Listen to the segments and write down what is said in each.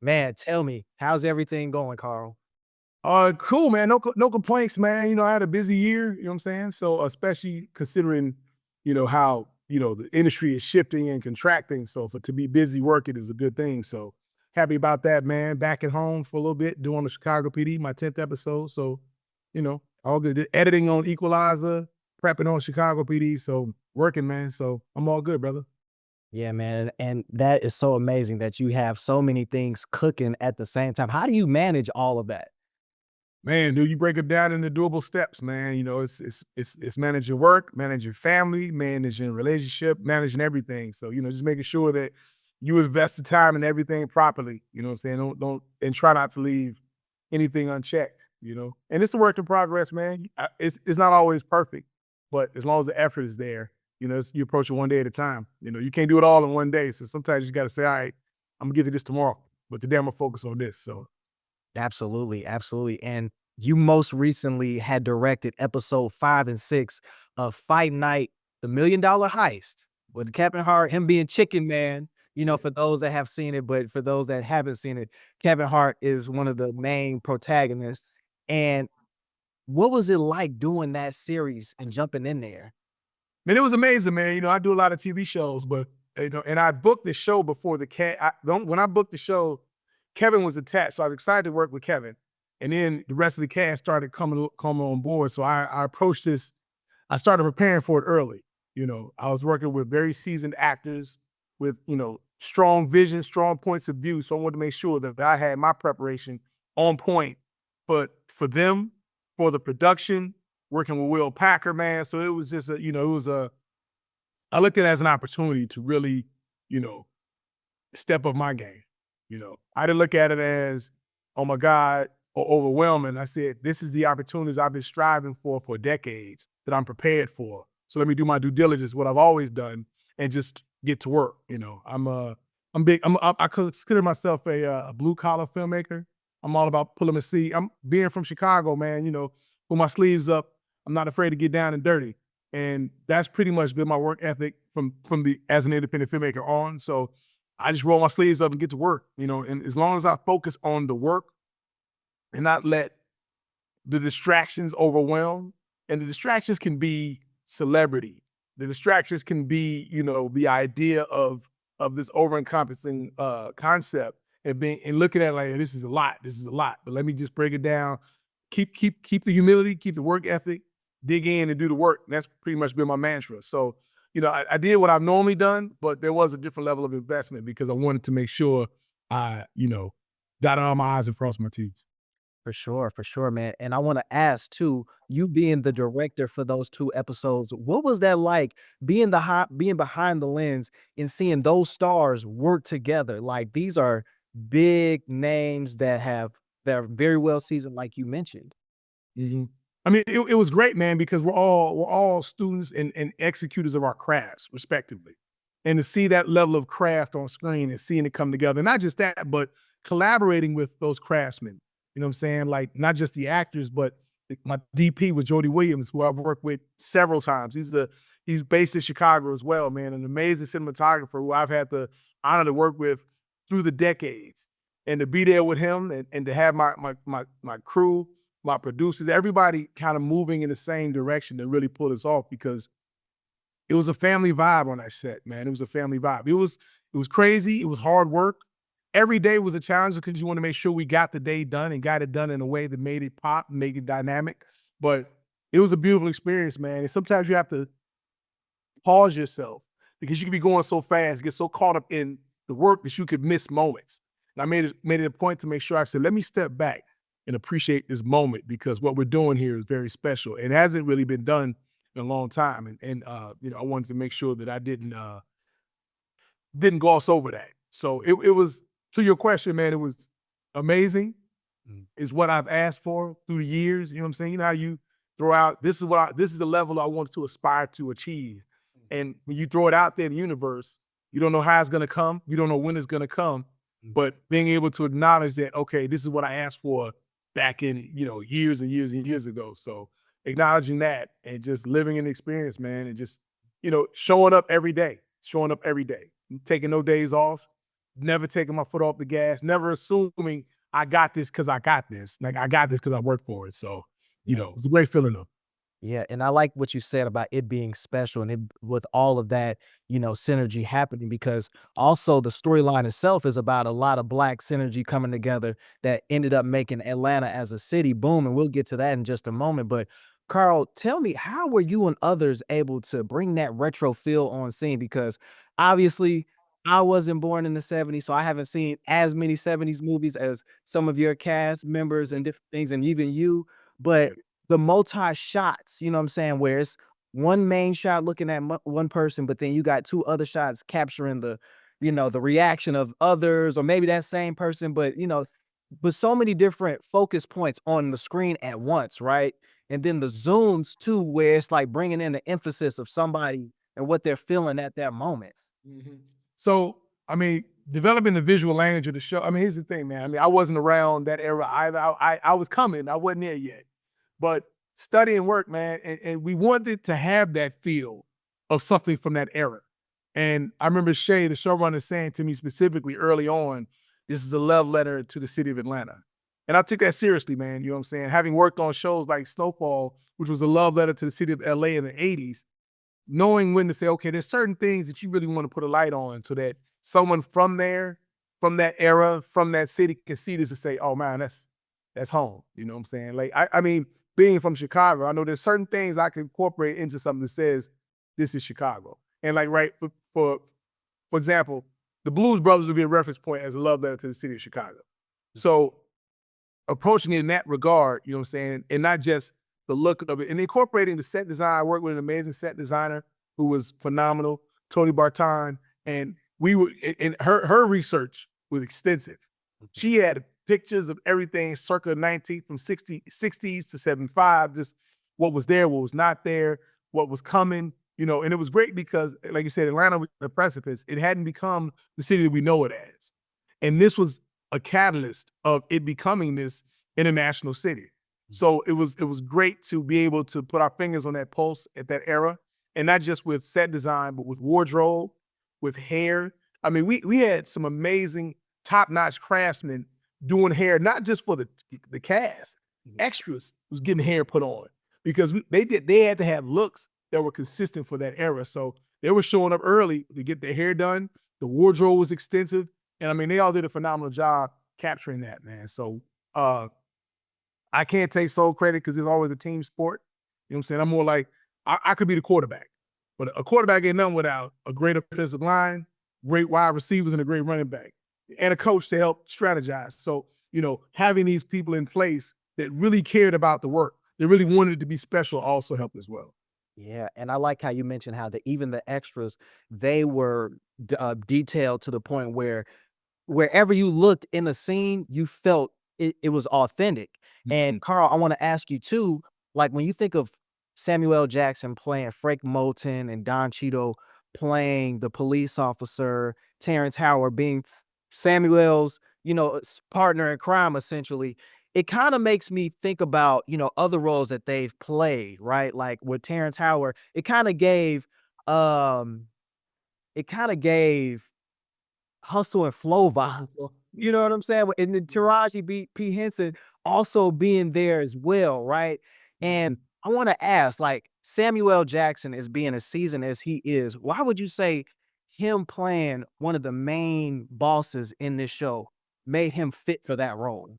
Man, tell me, how's everything going, Carl? Cool, man. No complaints, man. I had a busy year, you know what I'm saying? So, especially considering, how, the industry is shifting and contracting. So, to be busy working is a good thing. So, happy about that, man. Back at home for a little bit doing the Chicago PD, my 10th episode. So, all good. Editing on Equalizer, prepping on Chicago PD. So, working, man. So, I'm all good, brother. Yeah, man, and that is so amazing that you have so many things cooking at the same time. How do you manage all of that? Man, dude, you break it down into doable steps, man. It's managing work, managing family, managing relationship, managing everything. So, just making sure that you invest the time in everything properly. You know what I'm saying? Don't and try not to leave anything unchecked. And it's a work in progress, man. It's not always perfect, but as long as the effort is there, you approach it one day at a time. You can't do it all in one day. So sometimes you gotta say, all right, I'm gonna get to this tomorrow. But today I'm gonna focus on this. So Absolutely, absolutely, and you most recently had directed episode 5 and 6 of Fight Night: The Million Dollar Heist with Kevin Hart, him being Chicken Man, for those that have seen it, but for those that haven't seen it, Kevin Hart is one of the main protagonists, and what was it like doing that series and jumping in there? Man, it was amazing, man. I do a lot of TV shows, but and I booked the show before the cat. When I booked the show, Kevin was attached, so I was excited to work with Kevin. And then the rest of the cast started coming on board. So I approached this. I started preparing for it early. I was working with very seasoned actors with strong vision, strong points of view. So I wanted to make sure that I had my preparation on point. But for them, for the production, working with Will Packer, man. So it was just I looked at it as an opportunity to really, you know, step up my game. I didn't look at it as, oh my God, or overwhelming. I said, this is the opportunities I've been striving for decades that I'm prepared for. So let me do my due diligence, what I've always done, and just get to work. I'm big. I consider myself a blue collar filmmaker. I'm all about pulling my sleeve. I'm being from Chicago, man. Pull my sleeves up. I'm not afraid to get down and dirty, and that's pretty much been my work ethic from the as an independent filmmaker on. So I just roll my sleeves up and get to work. And as long as I focus on the work and not let the distractions overwhelm, and the distractions can be celebrity. The distractions can be, the idea of this over-encompassing concept and looking at it like this is a lot, this is a lot. But let me just break it down. Keep the humility, keep the work ethic, dig in and do the work. And that's pretty much been my mantra. So, I did what I've normally done, but there was a different level of investment because I wanted to make sure I, dotted all my I's and crossed my T's. For sure, man. And I want to ask too, you being the director for those 2 episodes, what was that like being behind the lens and seeing those stars work together? Like these are big names that are very well seasoned, like you mentioned. Mhm. I mean, it was great, man, because we're all students and executors of our crafts, respectively. And to see that level of craft on screen and seeing it come together, not just that, but collaborating with those craftsmen. You know what I'm saying? Like not just the actors, but my DP with Jody Williams, who I've worked with several times. He's based in Chicago as well, man. An amazing cinematographer who I've had the honor to work with through the decades. And to be there with him and to have my crew, my producers, everybody kind of moving in the same direction to really pull this off because it was a family vibe on that set, man. It was a family vibe. It was crazy. It was hard work. Every day was a challenge because you want to make sure we got the day done and got it done in a way that made it pop, made it dynamic. But it was a beautiful experience, man. And sometimes you have to pause yourself because you can be going so fast, get so caught up in the work that you could miss moments. And I made it a point to make sure I said, let me step back and appreciate this moment because what we're doing here is very special. It hasn't really been done in a long time. And I wanted to make sure that I didn't gloss over that. So it was, to your question, man, it was amazing. Is what I've asked for through the years. You know what I'm saying? You know how you throw out, this is the level I want to aspire to achieve. And when you throw it out there in the universe, you don't know how it's gonna come. You don't know when it's gonna come. But being able to acknowledge that, okay, this is what I asked for back in, years and years and years ago. So acknowledging that and just living in the experience, man, and just, showing up every day, taking no days off, never taking my foot off the gas, never assuming I got this because I got this. Like I got this because I worked for it. So, it's a great feeling though. Yeah, and I like what you said about it being special and it with all of that, synergy happening because also the storyline itself is about a lot of black synergy coming together that ended up making Atlanta as a city boom, and we'll get to that in just a moment. But Carl, tell me, how were you and others able to bring that retro feel on scene? Because obviously I wasn't born in the 70s, so I haven't seen as many 70s movies as some of your cast members and different things, and even you. But the multi shots, you know what I'm saying, where it's one main shot looking at one person, but then you got two other shots capturing the reaction of others, or maybe that same person, but but so many different focus points on the screen at once, right? And then the zooms too, where it's like bringing in the emphasis of somebody and what they're feeling at that moment. Mhm. So, I mean, developing the visual language of the show. I mean, here's the thing, man. I mean, I wasn't around that era either. I was coming. I wasn't there yet. But study and work, man, and we wanted to have that feel of something from that era. And I remember Shay, the showrunner, saying to me specifically early on, this is a love letter to the city of Atlanta. And I took that seriously, man. You know what I'm saying? Having worked on shows like Snowfall, which was a love letter to the city of LA in the 80s, knowing when to say, okay, there's certain things that you really want to put a light on so that someone from there, from that era, from that city can see this and say, oh man, that's home. You know what I'm saying? Like, I mean, being from Chicago, I know there's certain things I can incorporate into something that says this is Chicago. And like, right, for example, the Blues Brothers would be a reference point as a love letter to the city of Chicago. So approaching it in that regard, you know what I'm saying? And not just the look of it and incorporating the set design. I worked with an amazing set designer who was phenomenal, Tony Barton. And we were, and her research was extensive. She had pictures of everything circa 19th from 60s to 75, just what was there, what was not there, what was coming, and it was great because, like you said, Atlanta was the precipice. It hadn't become the city that we know it as. And this was a catalyst of it becoming this international city. So it was great to be able to put our fingers on that pulse at that era, and not just with set design, but with wardrobe, with hair. I mean, we had some amazing top-notch craftsmen doing hair, not just for the cast, extras was getting hair put on because they had to have looks that were consistent for that era. So they were showing up early to get their hair done. The wardrobe was extensive, and I mean, they all did a phenomenal job capturing that, man. So I can't take sole credit because it's always a team sport. You know what I'm saying? I'm more like, I could be the quarterback, but a quarterback ain't nothing without a great offensive line, great wide receivers, and a great running back, and a coach to help strategize. So, having these people in place that really cared about the work, they really wanted it to be special also helped as well. Yeah, and I like how you mentioned how even the extras, they were detailed to the point where wherever you looked in the scene, you felt it was authentic. And Carl, I want to ask you too, like when you think of Samuel L. Jackson playing Frank Moulton and Don Cheadle playing the police officer, Terrence Howard being Samuel's, partner in crime essentially, it kind of makes me think about, other roles that they've played, right? Like with Terrence Howard, um it kind of gave hustle and flow vibe. You know what I'm saying? And then Taraji P. Henson also being there as well, right? And I want to ask, like Samuel L. Jackson is being as seasoned as he is, why would you say him playing one of the main bosses in this show made him fit for that role?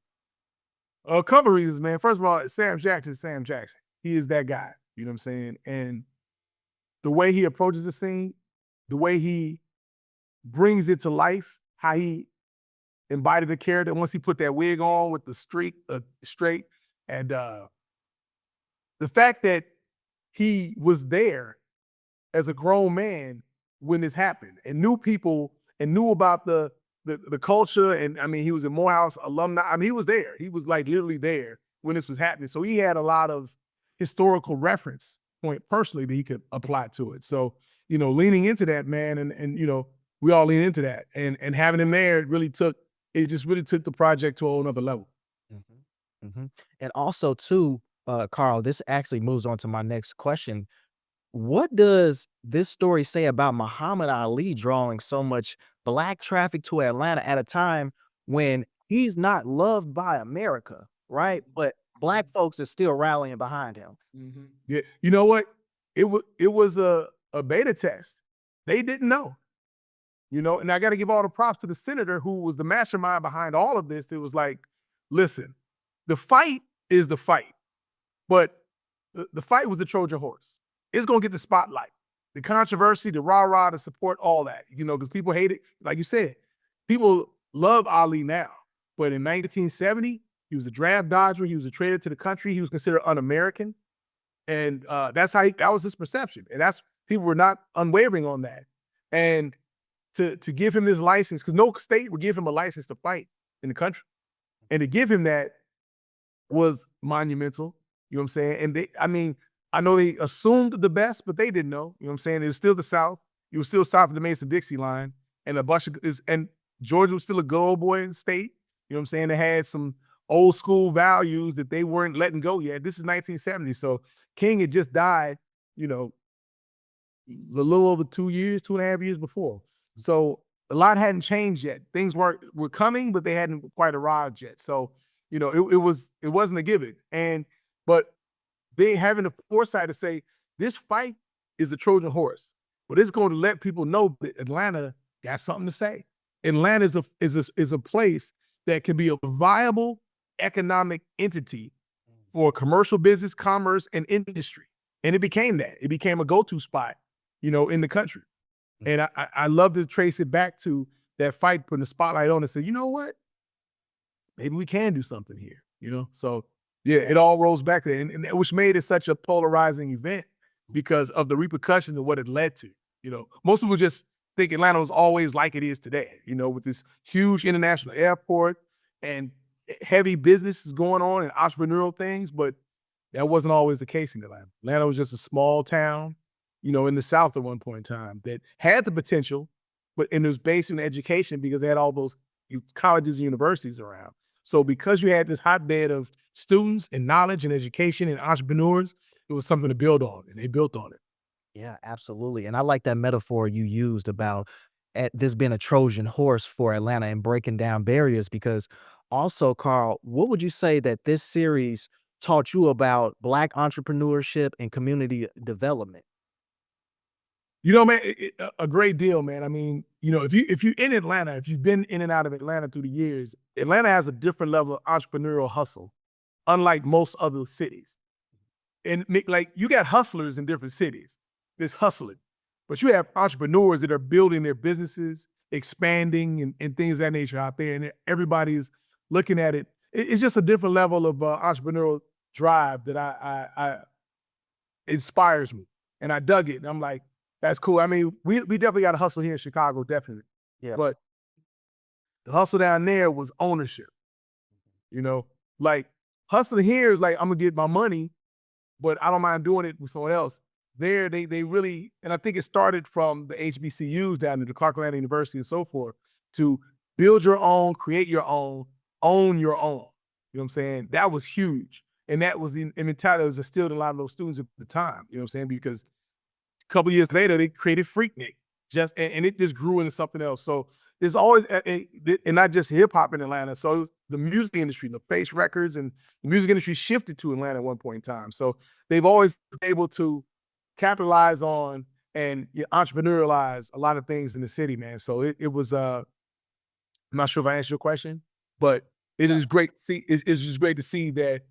A couple reasons, man. First of all, Sam Jackson is Sam Jackson. He is that guy. You know what I'm saying? And the way he approaches the scene, the way he brings it to life, how he embodied the character once he put that wig on with the streak straight, and the fact that he was there as a grown man when this happened and knew people and knew about the culture. And I mean, he was a Morehouse alumni. I mean, he was there. He was like literally there when this was happening. So he had a lot of historical reference point personally that he could apply to it. So, leaning into that, man, and we all lean into that. And having him there just really took the project to a whole nother level. Mhm, mhm. And also too, Carl, this actually moves on to my next question. What does this story say about Muhammad Ali drawing so much black traffic to Atlanta at a time when he's not loved by America, right? But black folks are still rallying behind him. Yeah, you know what? It was a beta test. They didn't know, and I got to give all the props to the senator who was the mastermind behind all of this. It was like, listen, the fight is the fight, but the fight was the Trojan horse. It's gonna get the spotlight, the controversy, the rah rah, the support, all that. Because people hate it. Like you said, people love Ali now, but in 1970, he was a draft dodger. He was a traitor to the country. He was considered un-American. And that was his perception. And that's people were not unwavering on that. And to give him this license, because no state would give him a license to fight in the country. And to give him that was monumental. You know what I'm saying? And I know they assumed the best, but they didn't know. You know what I'm saying? It was still the South. It was still south of the Mason-Dixie line. And a bunch of and Georgia was still a good old boy state. You know what I'm saying? They had some old school values that they weren't letting go yet. This is 1970. So King had just died, you know, a little over 2 years, 2.5 years before. So a lot hadn't changed yet. Things were coming, but they hadn't quite arrived yet. So, it wasn't a given. But they having the foresight to say, this fight is a Trojan horse, but it's going to let people know that Atlanta got something to say. Atlanta is a place that can be a viable economic entity for commercial business, commerce, and industry. And it became that. It became a go-to spot, in the country. And I love to trace it back to that fight, putting the spotlight on and say, you know what? Maybe we can do something here. So yeah, it all rolls back to that, and which made it such a polarizing event because of the repercussions of what it led to. Most people just think Atlanta was always like it is today, with this huge international airport and heavy business is going on and entrepreneurial things, but that wasn't always the case in Atlanta. Atlanta was just a small town, in the South at one point in time that had the potential, but it was based in education because they had all those colleges and universities around. So because you had this hotbed of students and knowledge and education and entrepreneurs, it was something to build on, and they built on it. Yeah, absolutely. And I like that metaphor you used about this being a Trojan horse for Atlanta and breaking down barriers. Because also, Carl, what would you say that this series taught you about Black entrepreneurship and community development? Man, a great deal, man. I mean, if you're in Atlanta, if you've been in and out of Atlanta through the years, Atlanta has a different level of entrepreneurial hustle, unlike most other cities. And like you got hustlers in different cities. There's hustling, but you have entrepreneurs that are building their businesses, expanding, and things of that nature out there, and everybody's looking at it. It's just a different level of entrepreneurial drive that I inspires me, and I dug it. And I'm like, that's cool. I mean, we definitely got a hustle here in Chicago, definitely, Yeah. but the hustle down there was ownership. Like hustling here is like I'm gonna get my money, but I don't mind doing it with someone else. There, they really, and I think it started from the HBCUs down to the Clark Atlanta University and so forth, to build your own, create your own your own. You know what I'm saying? That was huge. And that was the mentality that was instilled in a lot of those students at the time. You know what I'm saying? Because a couple years later, they created Freaknik, and it just grew into something else. So there's always, and not just hip hop in Atlanta. So the music industry, the Face Records, and the music industry shifted to Atlanta at one point in time. So they've always been able to capitalize on and entrepreneurialize a lot of things in the city, man. So it was. I'm not sure if I answered your question, but it is great to see. It's just great to see that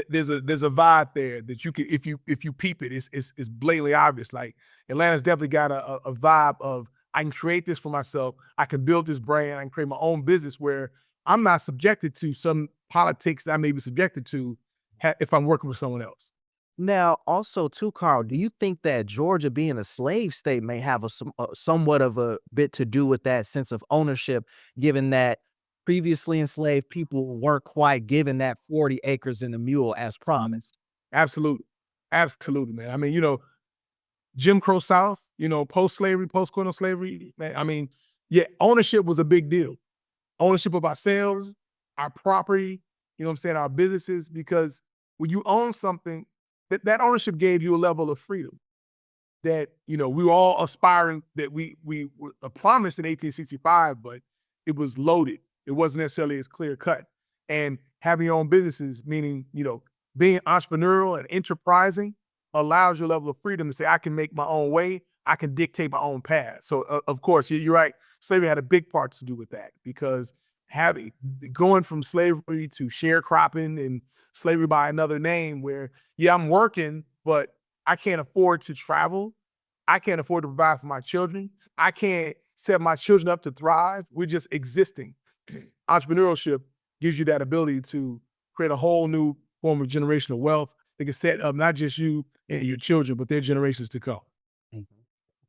there's a vibe there that you can, if you peep it, it's blatantly obvious. Like Atlanta's definitely got a vibe of, I can create this for myself. I can build this brand. I can create my own business where I'm not subjected to some politics that I may be subjected to if I'm working with someone else. Now, also too, Carl, do you think that Georgia being a slave state may have somewhat of a bit to do with that sense of ownership, given that previously enslaved people weren't quite given that 40 acres and a mule as promised? Absolutely. Absolutely, man. I mean, Jim Crow South, post-slavery, post-colonial slavery, man, I mean, yeah, ownership was a big deal. Ownership of ourselves, our property, what I'm saying, our businesses, because when you own something, that ownership gave you a level of freedom. that, you know, we were all aspiring, that we were promised in 1865, but it was loaded. It wasn't necessarily as clear cut. And having your own businesses, meaning, you know, being entrepreneurial and enterprising, allows you a level of freedom to say, I can make my own way. I can dictate my own path. So, of course, you're right. Slavery had a big part to do with that, because having going from slavery to sharecropping and slavery by another name, where, yeah, I'm working, but I can't afford to travel. I can't afford to provide for my children. I can't set my children up to thrive. We're just existing. Entrepreneurship gives you that ability to create a whole new form of generational wealth that can set up not just you and your children, but their generations to come. Mhm.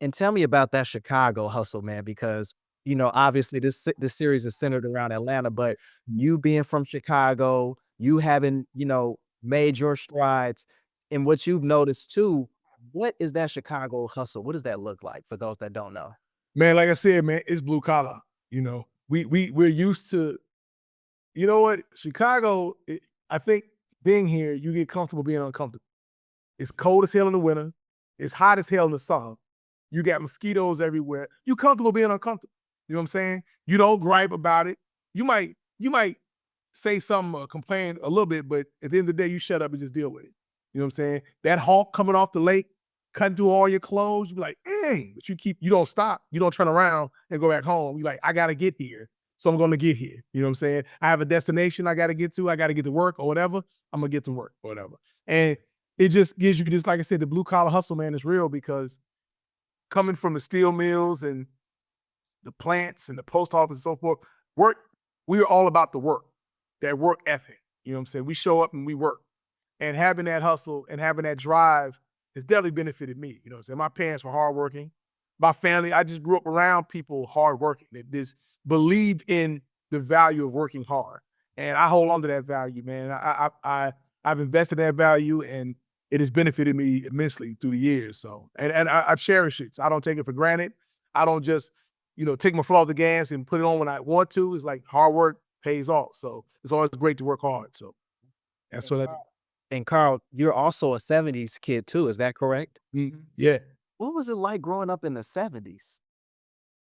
And tell me about that Chicago hustle, man, because, obviously this series is centered around Atlanta, but you being from Chicago, you having, made your strides, and what you've noticed too, what is that Chicago hustle? What does that look like for those that don't know? Man, like I said, man, it's blue collar. You know, we're used to, you know what, Chicago. I think being here, you get comfortable being uncomfortable. It's cold as hell in the winter. It's hot as hell in the summer. You got mosquitoes everywhere. You comfortable being uncomfortable. You know what I'm saying? You don't gripe about it. You might say something or complain a little bit, but at the end of the day, you shut up and just deal with it. You know what I'm saying? That hawk coming off the lake, cutting through all your clothes, you be like, but you don't stop. You don't turn around and go back home. You like, I gotta get here. So I'm gonna get here. You know what I'm saying? I have a destination I gotta get to. I gotta get to work or whatever. I'm gonna get to work or whatever. And it just gives you this, like I said, the blue collar hustle, man, is real, because coming from the steel mills and the plants and the post office and so forth, work, we are all about the work, that work ethic. You know what I'm saying? We show up and we work. And having that hustle and having that drive has definitely benefited me. You know what I'm saying? My parents were hardworking. My family, I just grew up around people hardworking that just believed in the value of working hard. And I hold on to that value, man. I've invested in that value, and it has benefited me immensely through the years. So, and I cherish it. So I don't take it for granted. I don't just, take my foot off the gas and put it on when I want to. It's like hard work pays off. So it's always great to work hard. So that's And what I do. Carl and Carl, you're also a '70s kid too, is that correct? Mhm. Yeah. What was it like growing up in the '70s?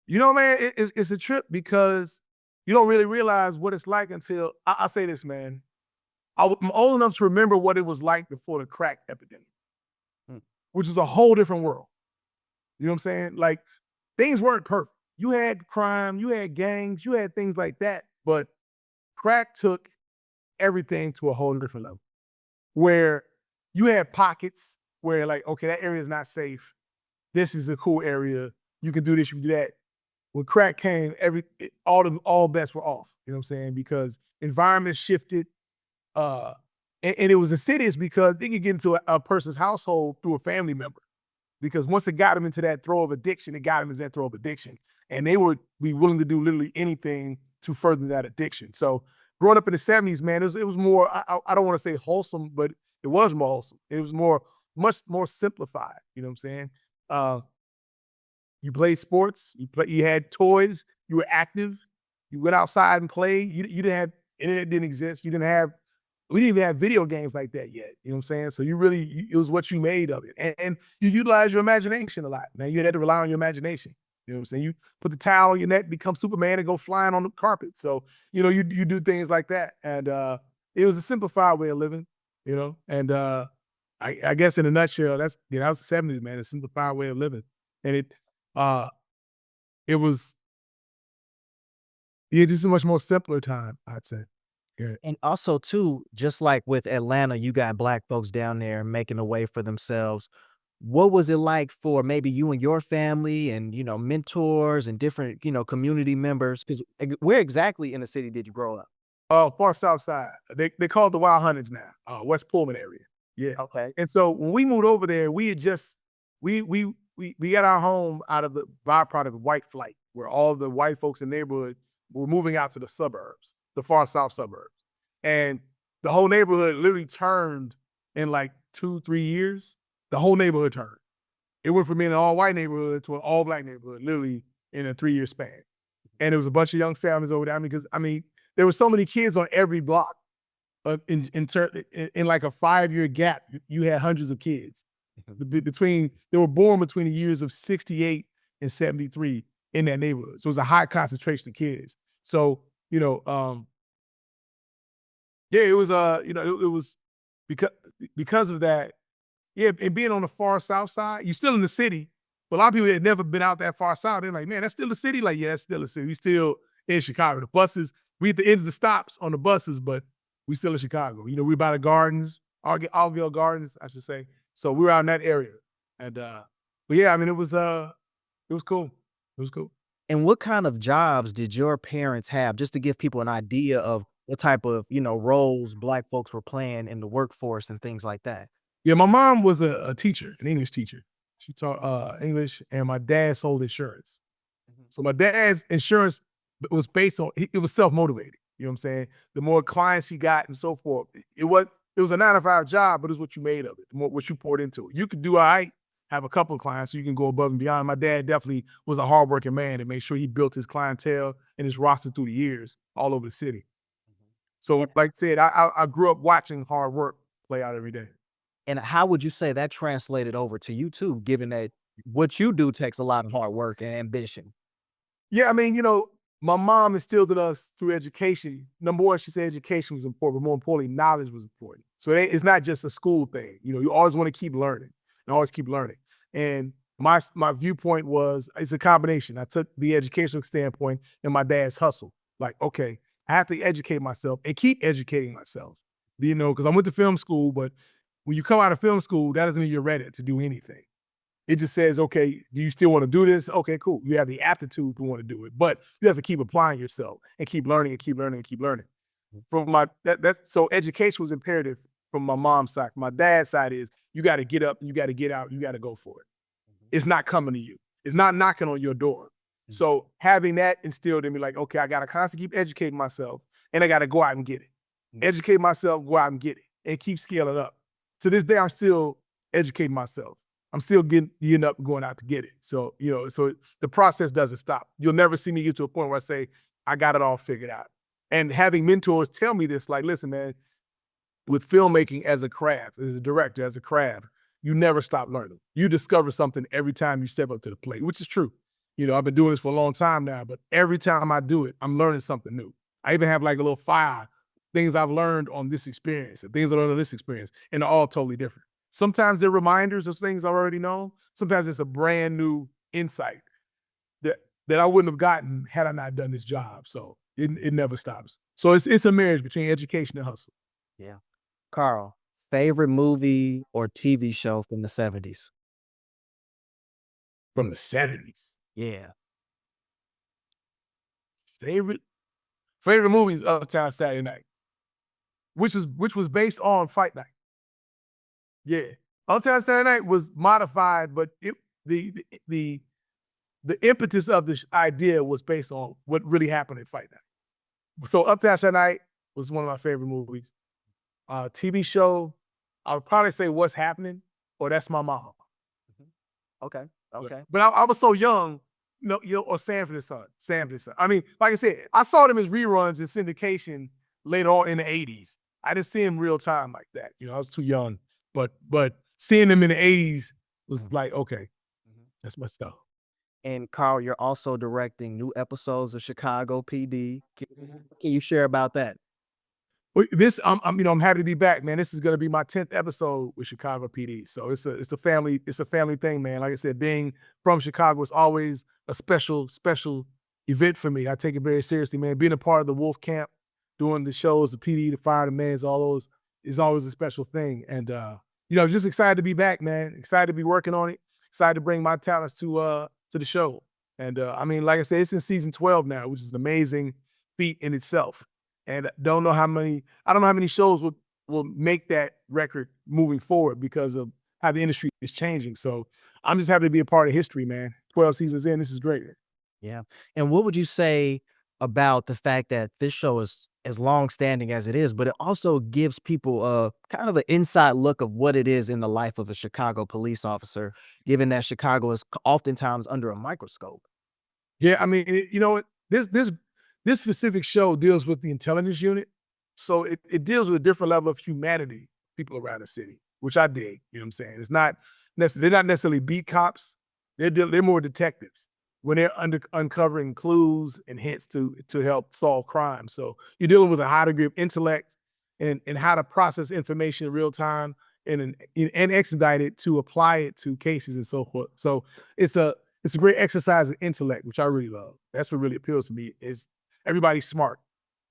You know, man, it's a trip, because you don't really realize what it's like until I say this, man. I'm old enough to remember what it was like before the crack epidemic, Mm. which was a whole different world. You know what I'm saying? Like, things weren't perfect. You had crime, you had gangs, you had things like that, but crack took everything to a whole different level, where you had pockets where, like, okay, that area is not safe. This is a cool area. You can do this, you can do that. When crack came, all bets were off. You know what I'm saying? Because environment shifted, uh, and it was insidious, because it could get into a person's household through a family member. Because once it got them into that throw of addiction, it got them into that throw of addiction, and they would be willing to do literally anything to further that addiction. So growing up in the '70s, man, it was more. I don't want to say wholesome, but it was more wholesome. It was much more simplified. You know what I'm saying? Uh, you played sports, you had toys, you were active, you went outside and played. You didn't have internet, didn't exist. We didn't even have video games like that yet. You know what I'm saying? So it was what you made of it. And you utilize your imagination a lot, man. You had to rely on your imagination. You know what I'm saying? You put the towel on your neck, become Superman, and go flying on the carpet. So, you do things like that. And it was a simplified way of living, and I guess in a nutshell, that was the '70s, man, a simplified way of living. And uh, it was, yeah, just a much more simpler time, I'd say. Yeah. And also too, just like with Atlanta, you got black folks down there making a way for themselves. What was it like for maybe you and your family and, mentors and different, community members? Because where exactly in the city did you grow up? Far south side. They call it the Wild Hundreds now, West Pullman area. Yeah. Okay. And so when we moved over there, we had just we got our home out of the byproduct of white flight, where all the white folks in the neighborhood were moving out to the suburbs, the far south suburbs. And the whole neighborhood literally turned in like 2, 3 years. The whole neighborhood turned. It went from being an all white neighborhood to an all black neighborhood, literally in a 3-year span. And there was a bunch of young families over there. Because there were so many kids on every block. In like a 5-year gap, you had hundreds of kids. They were born between the years of 68 and 73 in that neighborhood. So it was a high concentration of kids. So, yeah, it was, it was because because of that, yeah, and being on the far south side, you're still in the city, but a lot of people that had never been out that far south, they're like, man, that's still the city? Like, yeah, that's still a city. We still in Chicago. The buses, we at the end of the stops on the buses, but we still in Chicago. We by the gardens, Argyle Gardens, I should say. So we were out in that area. And but yeah, I mean, it was cool. It was cool. And what kind of jobs did your parents have, just to give people an idea of what type of, roles Black folks were playing in the workforce and things like that? Yeah, my mom was a teacher, an English teacher. She taught English, and my dad sold insurance. Mhm. So my dad's insurance was based on it was self-motivated. You know what I'm saying? The more clients he got and so forth. It was a 9 to 5 job, but it's what you made of it, the more what you poured into it. You could do all right, have a couple of clients so you can go above and beyond. My dad definitely was a hardworking man and made sure he built his clientele and his roster through the years all over the city. So And like I said, I grew up watching hard work play out every day. and how would you say that translated over to you too, given that what you do takes a lot of hard work and ambition? Yeah, I mean, my mom instilled in us through education. Number one, she said education was important, but more importantly, knowledge was important. So it's not just a school thing. You always want to keep learning and always keep learning. And my viewpoint was it's a combination. I took the educational standpoint and my dad's hustle. Like, okay, I have to educate myself and keep educating myself. Because I went to film school, but when you come out of film school, that doesn't mean you're ready to do anything. It just says, okay, do you still want to do this? Okay, cool. You have the aptitude to want to do it, but you have to keep applying yourself and keep learning and keep learning and keep learning. From so education was imperative from my mom's side. From my dad's side is you got to get up, you got to get out, you got to go for it. It's not coming to you. It's not knocking on your door. So having that instilled in me, like, okay, I got to constantly keep educating myself and I got to go out and get it. Educate myself, go out and get it and keep scaling up. To this day, I'm still educating myself. I'm still getting up and going out to get it. So, so the process doesn't stop. You'll never see me get to a point where I say, I got it all figured out. And having mentors tell me this, like, listen, man, with filmmaking as a craft, as a director, as a craft, you never stop learning. You discover something every time you step up to the plate, which is true. I've been doing this for a long time now, but every time I do it, I'm learning something new. I even have like a little file, things I've learned on this experience and things I learned on this experience, and they're all totally different. Sometimes they're reminders of things I already know. Sometimes it's a brand new insight that I wouldn't have gotten had I not done this job. So it never stops. So it's a marriage between education and hustle. Yeah. Carl, favorite movie or TV show from the 70s? From the 70s. Yeah. Favorite favorite movies Uptown Saturday Night, which was based on Fight Night. Yeah. Uptown Saturday Night was modified, but the the the impetus of this idea was based on what really happened at Fight Night. So Uptown Saturday Night was one of my favorite movies. TV show, I would probably say What's Happening or That's My Mom. Mhm. Okay. Okay. But I was so young, or Sanford and Son. Sanford and Son. I mean, like I said, I saw them as reruns in syndication later on in the 80s. I didn't see them real time like that. I was too young. But seeing them in the 80s was like, okay, Mhm. that's my stuff. And Carl, you're also directing new episodes of Chicago PD. Can you share about that? Well, I'm happy to be back, man. This is gonna be my 10th episode with Chicago PD. So it's a family thing, man. Like I said, being from Chicago is always a special event for me. I take it very seriously, man. Being a part of the Wolf Camp, doing the shows, the PD, the Fire, the Mans, all those is always a special thing. And just excited to be back, man. Excited to be working on it. Excited to bring my talents to the show. And I mean, like I said, it's in season 12 now, which is an amazing feat in itself. And I don't know how many shows will make that record moving forward because of how the industry is changing. So I'm just happy to be a part of history, man. 12 seasons in, this is great. Yeah. And what would you say about the fact that this show is as long standing as it is, but it also gives people a kind of an inside look of what it is in the life of a Chicago police officer, given that Chicago is oftentimes under a microscope? Yeah, I mean, you know what? This specific show deals with the intelligence unit. So it deals with a different level of humanity, people around the city, which I dig. You know what I'm saying? It's not they're not necessarily beat cops. They're more detectives when they're uncovering clues and hints to help solve crime. So you're dealing with a high degree of intellect and how to process information in real time and expedite it to apply it to cases and so forth. So it's a it's a great exercise in intellect, which I really love. That's what really appeals to me is everybody's smart.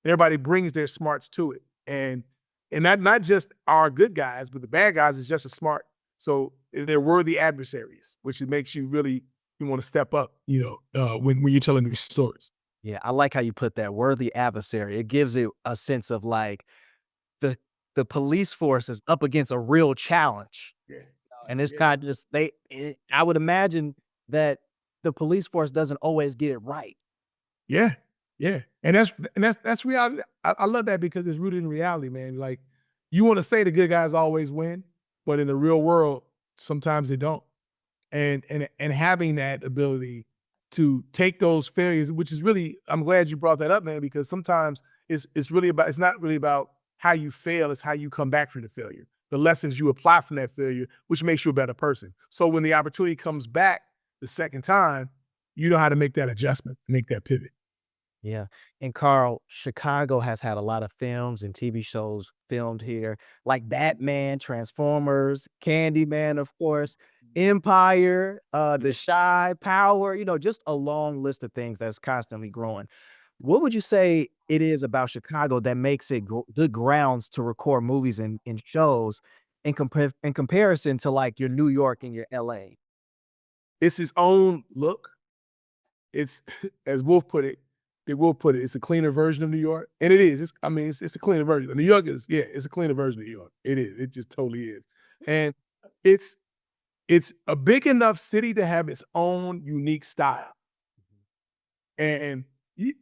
Everybody brings their smarts to it. And not just our good guys, but the bad guys is just as smart. So they're worthy adversaries, which it makes you really you want to step up, when you're telling these stories. Yeah, I like how you put that, worthy adversary. It gives it a sense of like the the police force is up against a real challenge. Yeah. And it's Yeah. not just I would imagine that the police force doesn't always get it right. Yeah. Yeah. And that's reality. I love that because it's rooted in reality, man. Like you want to say the good guys always win, but in the real world, sometimes they don't. And having that ability to take those failures, which is really, I'm glad you brought that up, man, because sometimes it's not really about how you fail, it's how you come back from the failure. The lessons you apply from that failure, which makes you a better person. So when the opportunity comes back the second time, you know how to make that adjustment, make that pivot. Yeah. And Carl, Chicago has had a lot of films and TV shows filmed here, like Batman, Transformers, Candyman, of course, Empire, The Shy, Power, just a long list of things that's constantly growing. What would you say it is about Chicago that makes it good grounds to record movies and shows in comparison to like your New York and your LA? It's his own look. It's as Wolf put it, it's a cleaner version of New York. And it is. It's a cleaner version. New York is, yeah, it's a cleaner version of New York. It is. It just totally is. And it's it's a big enough city to have its own unique style. And y-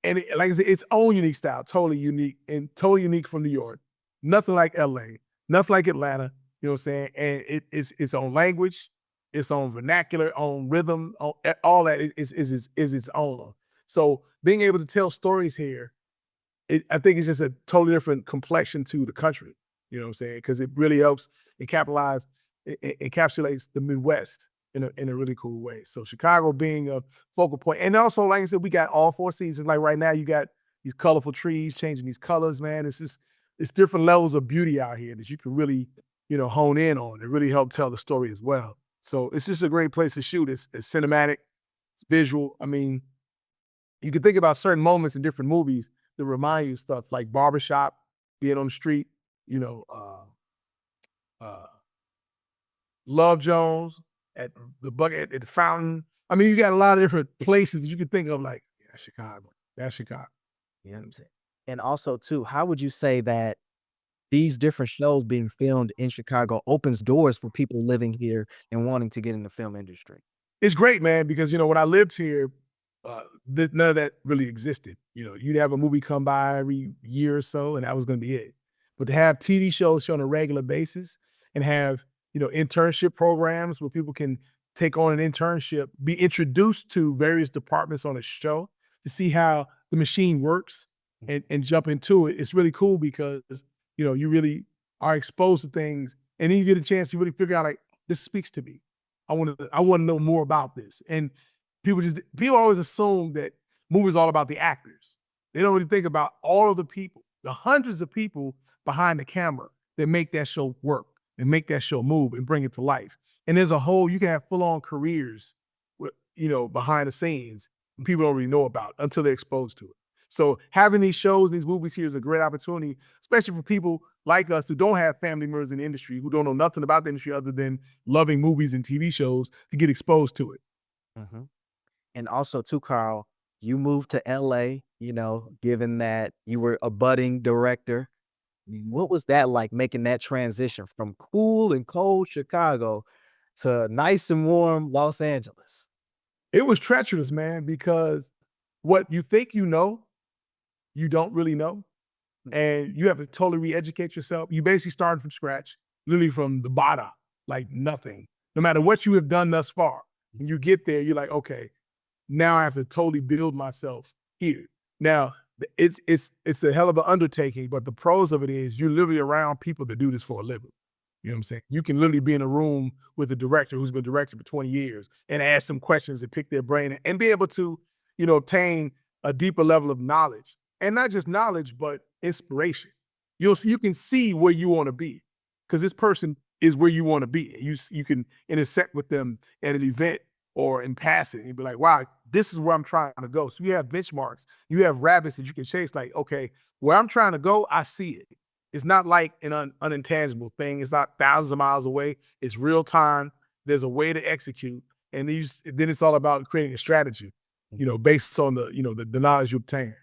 like I said, its own unique style, totally unique and totally unique from New York. Nothing like LA, nothing like Atlanta. You know what I'm saying? And it's its own language, its own vernacular, own rhythm, all that is its own. So being able to tell stories here, I think it's just a totally different complexion to the country. You know what I'm saying? Because it really helps it capitalize, it encapsulates the Midwest in a really cool way. So Chicago being a focal point, and also like I said, we got all four seasons. Like right now, you got these colorful trees changing these colors. Man, it's different levels of beauty out here that you can really hone in on and really help tell the story as well. So it's just a great place to shoot. It's cinematic, it's visual. I mean, you can think about certain moments in different movies that remind you of stuff like barbershop, being on the street, you know, uh, Love Jones at the bucket at the fountain. I mean, you got a lot of different places that you can think of like, yeah, Chicago. That's Chicago. You know what I'm saying? And also too, how would you say that these different shows being filmed in Chicago opens doors for people living here and wanting to get in the film industry? It's great, man, because when I lived here, none of that really existed. You'd have a movie come by every year or so, and that was going to be it. But to have TV shows shown on a regular basis and have internship programs where people can take on an internship, be introduced to various departments on a show to see how the machine works and jump into it. It's really cool because you really are exposed to things, and then you get a chance to really figure out like this speaks to me. I want to know more about this. And people always assume that movies are all about the actors. They don't really think about all of the people, the hundreds of people behind the camera that make that show work and make that show move and bring it to life. And there's a whole you can have full-on careers behind the scenes people don't really know about until they're exposed to it. So having these shows, these movies here is a great opportunity, especially for people like us who don't have family members in the industry, who don't know nothing about the industry other than loving movies and TV shows to get exposed to it. Mhm. And also too, Carl, you moved to LA, given that you were a budding director. What was that like making that transition from cool and cold Chicago to nice and warm Los Angeles? It was treacherous, man, because what you think you don't really know. And you have to totally re-educate yourself. You basically start from scratch, literally from the bottom, like nothing. No matter what you have done thus far, when you get there, you're like, okay, now I have to totally build myself here. Now, it's a hell of an undertaking, but the pros of it is you're literally around people that do this for a living. You know what I'm saying? You can literally be in a room with a director who's been directing for 20 years and ask them questions and pick their brain and be able to, obtain a deeper level of knowledge. And not just knowledge, but inspiration. You can see where you want to be because this person is where you want to be. You can intersect with them at an event or in passing and be like, wow, this is where I'm trying to go. So you have benchmarks, you have rabbits that you can chase. Like, okay, where I'm trying to go, I see it. It's not like an unintangible thing. It's not thousands of miles away. It's real time. There's a way to execute, and then it's all about creating a strategy, based on the knowledge you obtain.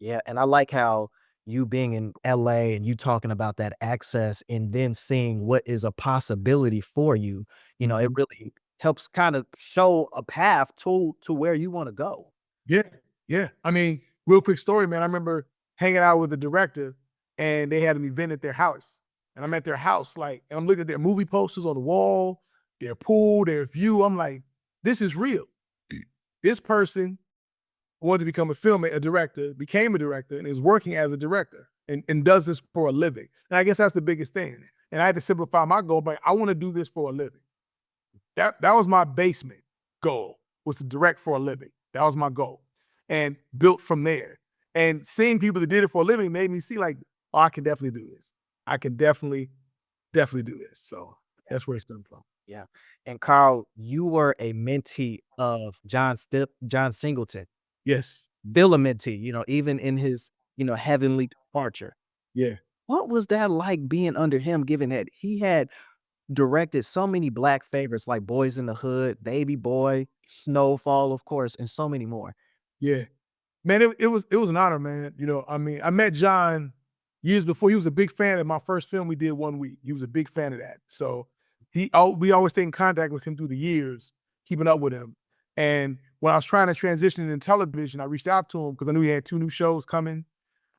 Yeah, and I like how you being in LA and you talking about that access and then seeing what is a possibility for you, it Mhm. really helps kind of show a path to where you wanna go. Yeah, yeah. I mean, real quick story, man. I remember hanging out with the director, and they had an event at their house, and I'm at their house, like, and I'm looking at their movie posters on the wall, their pool, their view. I'm like, this is real. This person wanted to become a director, became a director, and is working as a director and does this for a living. And I guess that's the biggest thing. And I had to simplify my goal, but I want to do this for a living. That was my basement goal, was to direct for a living. That was my goal. And built from there. And seeing people that did it for a living made me see like, oh, I can definitely do this. I can definitely do this. So that's where it stemmed from. Yeah. And Carl, you were a mentee of John Singleton, Yes. still a mentee, even in his, heavenly departure. Yeah. What was that like being under him, given that he had directed so many black favorites like Boys in the Hood, Baby Boy, Snowfall, of course, and so many more? Yeah. Man, it was an honor, man. I mean, I met John years before. He was a big fan of my first film we did one week. He was a big fan of that. So we always stayed in contact with him through the years, keeping up with him. And when I was trying to transition in television, I reached out to him because I knew he had 2 new shows coming.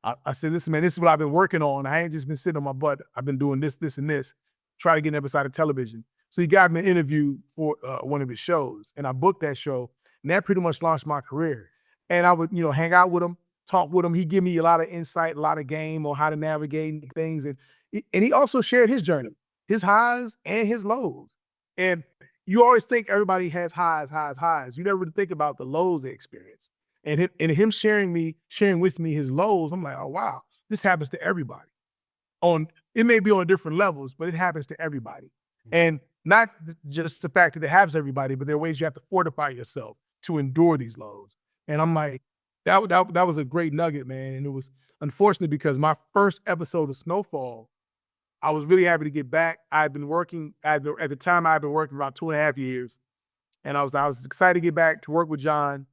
I said, listen, man, this is what I've been working on. I ain't just been sitting on my butt. I've been doing this, this, and this. Try to get an episode of television. So he got me an interview for one of his shows, and I booked that show, and that pretty much launched my career. And I would, hang out with him, talk with him. He give me a lot of insight, a lot of game on how to navigate things, and he also shared his journey, his highs and his lows. And you always think everybody has highs, highs, highs. You never really think about the lows they experience. And him sharing with me his lows, I'm like, oh wow, this happens to everybody. It may be on different levels, but it happens to everybody. And not just the fact that it happens to everybody, but there are ways you have to fortify yourself to endure these lows. And I'm like, that was a great nugget, man. And it was unfortunate because my first episode of Snowfall, I was really happy to get back. I'd been working at the time I'd been working about 2.5 years, and I was excited to get back to work with John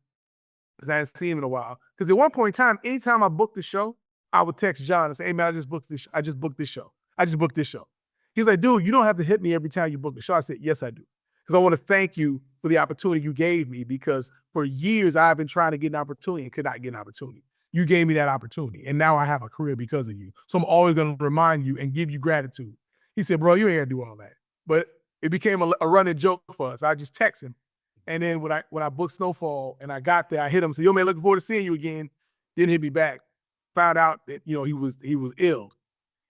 because I hadn't seen him in a while. Because at one point in time, anytime I booked the show, I would text John and say, "Hey man, I just booked this. I just booked this show. I just booked this show." He's like, "Dude, you don't have to hit me every time you book the show." I said, "Yes, I do, because I want to thank you for the opportunity you gave me. Because for years I've been trying to get an opportunity and could not get an opportunity. You gave me that opportunity, and now I have a career because of you. So I'm always going to remind you and give you gratitude." He said, "Bro, you ain't got to do all that." But it became a running joke for us. I just text him. And then when I booked Snowfall and I got there, I hit him, said, "Yo, man, looking forward to seeing you again." Didn't hit me back. Found out that, he was ill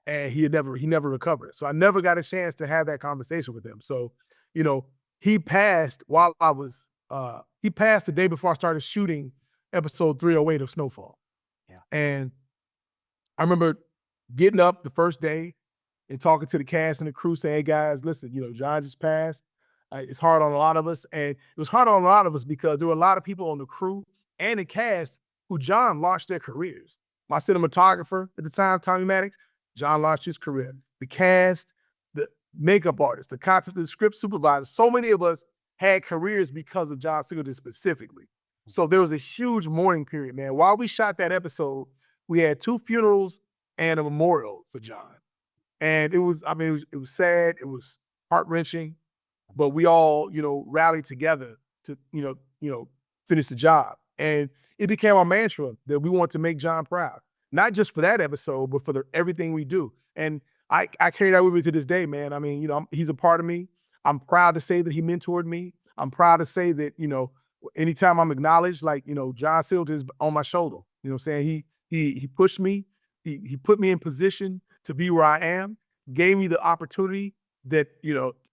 and he never recovered. So I never got a chance to have that conversation with him. So, you know, he passed he passed the day before I started shooting episode 308 of Snowfall. Yeah. And I remember getting up the first day and talking to the cast and the crew, saying, "Hey guys, listen, John just passed. It's hard on a lot of us." And it was hard on a lot of us because there were a lot of people on the crew and the cast who John launched their careers. My cinematographer at the time, Tommy Maddox, John launched his career. The cast, the makeup artist, the content, the script supervisor, so many of us had careers because of John Singleton specifically. So there was a huge mourning period, man. While we shot that episode, we had 2 funerals and a memorial for John. And it was, I mean, it was sad, it was heart-wrenching, but we all, rallied together to, finish the job. And it became our mantra that we want to make John proud, not just for that episode, but for everything we do. And I carry that with me to this day, man. I mean, he's a part of me. I'm proud to say that he mentored me. I'm proud to say that, anytime I'm acknowledged, like, John Singleton is on my shoulder. You know what I'm saying? He pushed me. He put me in position to be where I am, gave me the opportunity, that,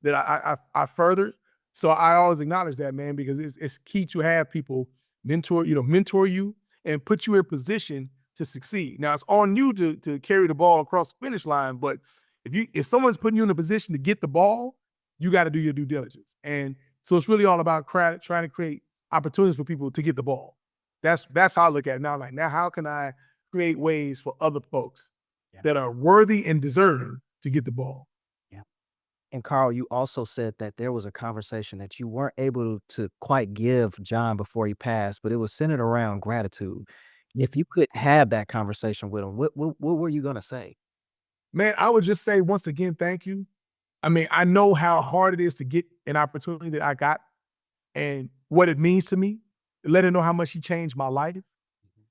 that I furthered. So I always acknowledge that, man, because it's key to have people mentor you and put you in position to succeed. Now it's on you to carry the ball across the finish line, but if someone's putting you in a position to get the ball, you got to do your due diligence. And so it's really all about trying to create opportunities for people to get the ball. That's how I look at it now. Like, now, how can I create ways for other folks Yeah. that are worthy and deserving to get the ball? Yeah. And Carl, you also said that there was a conversation that you weren't able to quite give John before he passed, but it was centered around gratitude. If you could have that conversation with him, what were you gonna say? Man, I would just say once again, thank you. I mean, I know how hard it is to get an opportunity that I got and what it means to me. Let him know how much he changed my life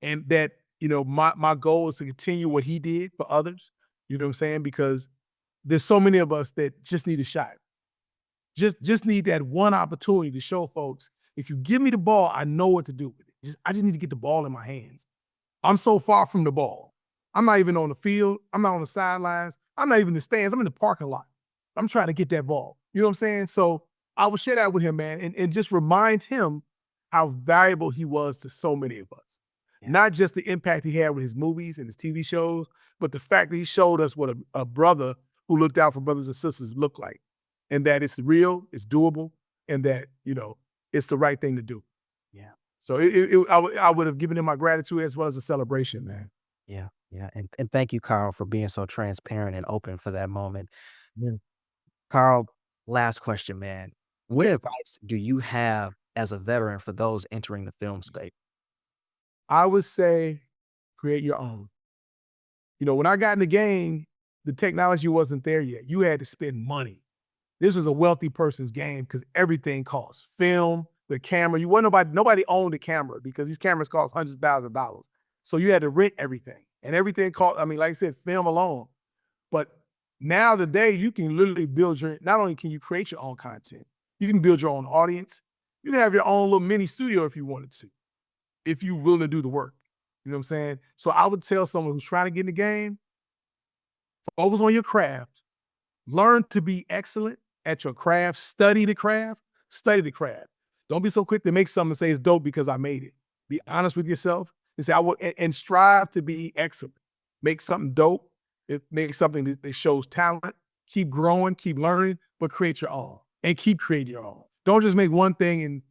and that, my goal is to continue what he did for others. You know what I'm saying? Because there's so many of us that just need a shot. Just need that one opportunity to show folks, if you give me the ball, I know what to do with it. I just need to get the ball in my hands. I'm so far from the ball. I'm not even on the field. I'm not on the sidelines. I'm not even in the stands. I'm in the parking lot. I'm trying to get that ball. You know what I'm saying? So I will share that with him, man, and just remind him how valuable he was to so many of us. Yeah. Not just the impact he had with his movies and his TV shows, but the fact that he showed us what a brother who looked out for brothers and sisters looked like, and that it's real, it's doable, and that, it's the right thing to do. Yeah. So I would have given him my gratitude as well as a celebration, man. Yeah. Yeah. And thank you, Carl, for being so transparent and open for that moment. Yeah. Carl, last question, man. What advice do you have as a veteran for those entering the film space? I would say create your own. When I got in the game, the technology wasn't there yet. You had to spend money. This was a wealthy person's game because everything costs. Film, the camera. You wasn't nobody owned a camera because these cameras cost hundreds of thousands of dollars. So you had to rent everything. And everything cost, I mean, like I said, film alone. But now today, you can literally not only can you create your own content, you can build your own audience. You can have your own little mini studio if you wanted to, if you're willing to do the work. You know what I'm saying? So I would tell someone who's trying to get in the game, focus on your craft, learn to be excellent at your craft, study the craft, study the craft. Don't be so quick to make something and say it's dope because I made it. Be honest with yourself and say, and strive to be excellent. Make something dope. Make something that shows talent. Keep growing, keep learning, but create your own and keep creating your own. Don't just make one thing and,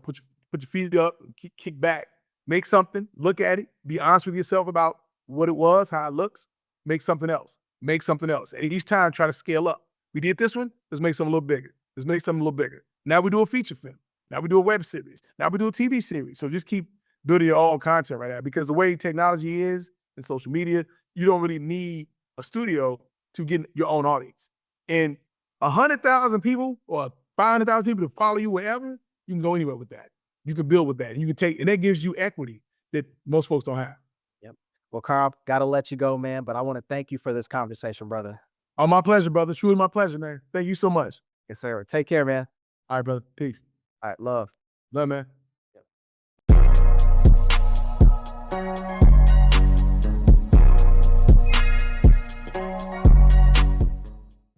put your feet up and kick back. Make something, look at it, be honest with yourself about what it was, how it looks, make something else, make something else. And each time try to scale up. We did this one, let's make something a little bigger. Let's make something a little bigger. Now we do a feature film. Now we do a web series. Now we do a TV series. So just keep building your own content right now because the way technology is and social media, you don't really need a studio to get your own audience. And 100,000 people or 500,000 people to follow you wherever, you can go anywhere with that. You can build with that. And you can take, and that gives you equity that most folks don't have. Yep. Well, Carl, gotta let you go, man. But I want to thank you for this conversation, brother. Oh, my pleasure, brother. Truly my pleasure, man. Thank you so much. Yes, sir. Take care, man. All right, brother. Peace. All right, love. Love, man.